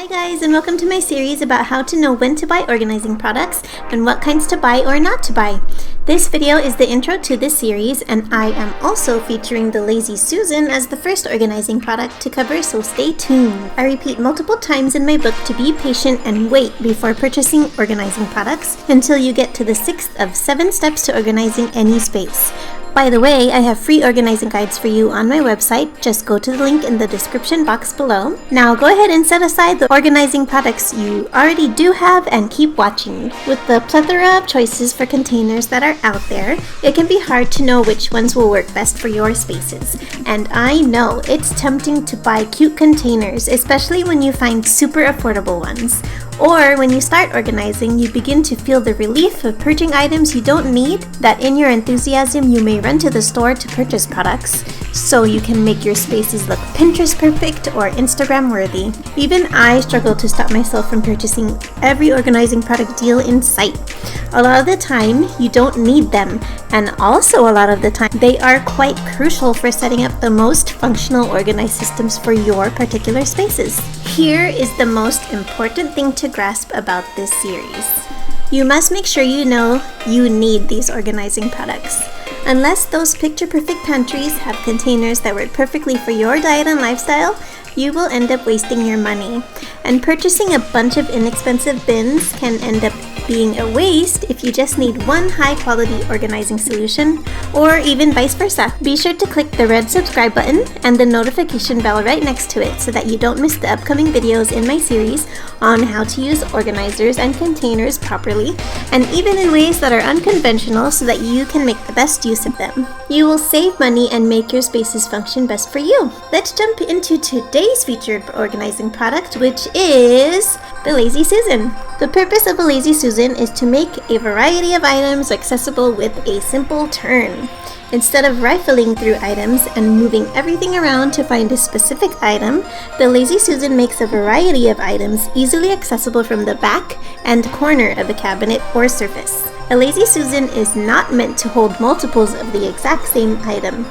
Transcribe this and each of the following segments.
Hi guys, and welcome to my series about how to know when to buy organizing products and what kinds to buy or not to buy. This video is the intro to this series, and I am also featuring the Lazy Susan as the first organizing product to cover, so stay tuned. I repeat multiple times in my book to be patient and wait before purchasing organizing products until you get to the 6th of 7 steps to organizing any space. By the way, I have free organizing guides for you on my website. Just go to the link in the description box below. Now go ahead and set aside the organizing products you already do have and keep watching. With the plethora of choices for containers that are out there, it can be hard to know which ones will work best for your spaces. And I know it's tempting to buy cute containers, especially when you find super affordable ones. Or when you start organizing, you begin to feel the relief of purging items you don't need, that in your enthusiasm you may run to the store to purchase products, so you can make your spaces look Pinterest perfect or Instagram worthy. Even I struggle to stop myself from purchasing every organizing product deal in sight. A lot of the time, you don't need them, and also a lot of the time, they are quite crucial for setting up the most functional organized systems for your particular spaces. Here is the most important thing to grasp about this series. You must make sure you know you need these organizing products. Unless those picture-perfect pantries have containers that work perfectly for your diet and lifestyle, you will end up wasting your money. And purchasing a bunch of inexpensive bins can end up being a waste if you just need one high-quality organizing solution, or even vice versa. Be sure to click the red subscribe button and the notification bell right next to it so that you don't miss the upcoming videos in my series on how to use organizers and containers properly, and even in ways that are unconventional so that you can make the best use of them. You will save money and make your spaces function best for you. Let's jump into today's featured organizing product, which is the Lazy Susan. The purpose of a Lazy Susan is to make a variety of items accessible with a simple turn. Instead of rifling through items and moving everything around to find a specific item, the Lazy Susan makes a variety of items easily accessible from the back and corner of a cabinet or surface. A Lazy Susan is not meant to hold multiples of the exact same item.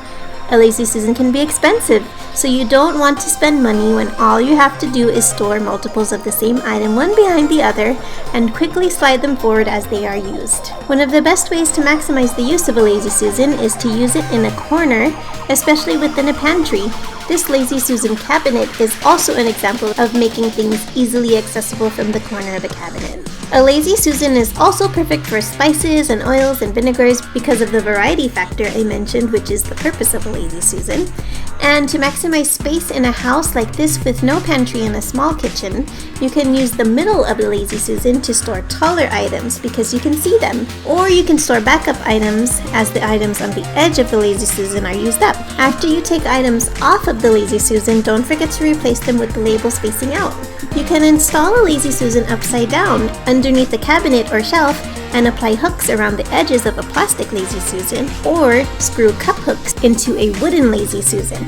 A Lazy Susan can be expensive, so you don't want to spend money when all you have to do is store multiples of the same item one behind the other and quickly slide them forward as they are used. One of the best ways to maximize the use of a Lazy Susan is to use it in a corner, especially within a pantry. This Lazy Susan cabinet is also an example of making things easily accessible from the corner of a cabinet. A Lazy Susan is also perfect for spices and oils and vinegars because of the variety factor I mentioned, which is the purpose of a Lazy Susan. And to maximize space in a house like this with no pantry and a small kitchen, you can use the middle of the Lazy Susan to store taller items because you can see them. Or you can store backup items as the items on the edge of the Lazy Susan are used up. After you take items off of the Lazy Susan, don't forget to replace them with the labels facing out. You can install a Lazy Susan upside down underneath the cabinet or shelf and apply hooks around the edges of a plastic Lazy Susan, or screw cup hooks into a wooden Lazy Susan.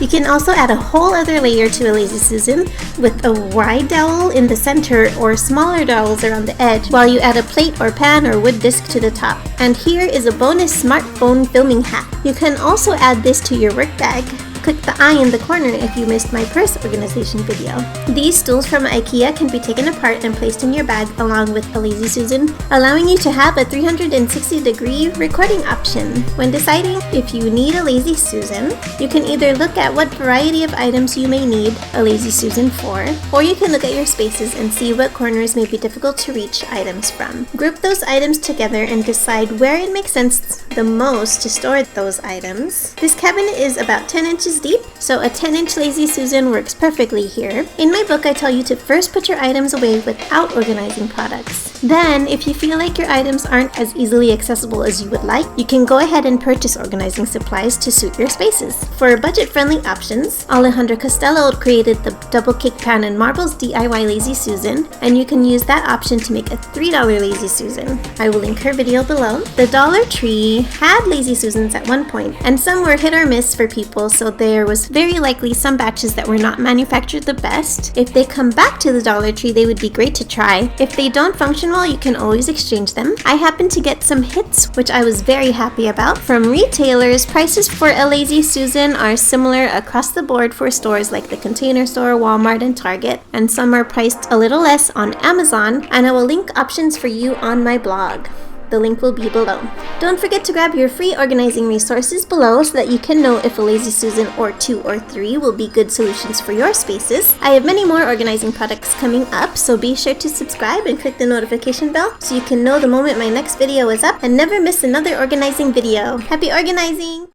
You can also add a whole other layer to a Lazy Susan with a wide dowel in the center or smaller dowels around the edge, while you add a plate or pan or wood disc to the top. And here is a bonus smartphone filming hack. You can also add this to your work bag. Click the eye in the corner if you missed my purse organization video. These stools from IKEA can be taken apart and placed in your bag along with a Lazy Susan, allowing you to have a 360-degree recording option. When deciding if you need a Lazy Susan, you can either look at what variety of items you may need a Lazy Susan for, or you can look at your spaces and see what corners may be difficult to reach items from. Group those items together and decide where it makes sense the most to store those items. This cabinet is about 10 inches deep, so a 10-inch Lazy Susan works perfectly here. In my book, I tell you to first put your items away without organizing products. Then, if you feel like your items aren't as easily accessible as you would like, you can go ahead and purchase organizing supplies to suit your spaces. For budget-friendly options, Alejandro Costello created the Double Cake Pan and Marbles DIY Lazy Susan, and you can use that option to make a $3 Lazy Susan. I will link her video below. The Dollar Tree had Lazy Susans at one point, and some were hit or miss for people, so there there was very likely some batches that were not manufactured the best. If they come back to the Dollar Tree, they would be great to try. If they don't function well, you can always exchange them. I happened to get some hits, which I was very happy about. From retailers, prices for a Lazy Susan are similar across the board for stores like the Container Store, Walmart, and Target, and some are priced a little less on Amazon, and I will link options for you on my blog. The link will be below. Don't forget to grab your free organizing resources below so that you can know if a Lazy Susan or 2 or 3 will be good solutions for your spaces. I have many more organizing products coming up, so be sure to subscribe and click the notification bell so you can know the moment my next video is up and never miss another organizing video. Happy organizing!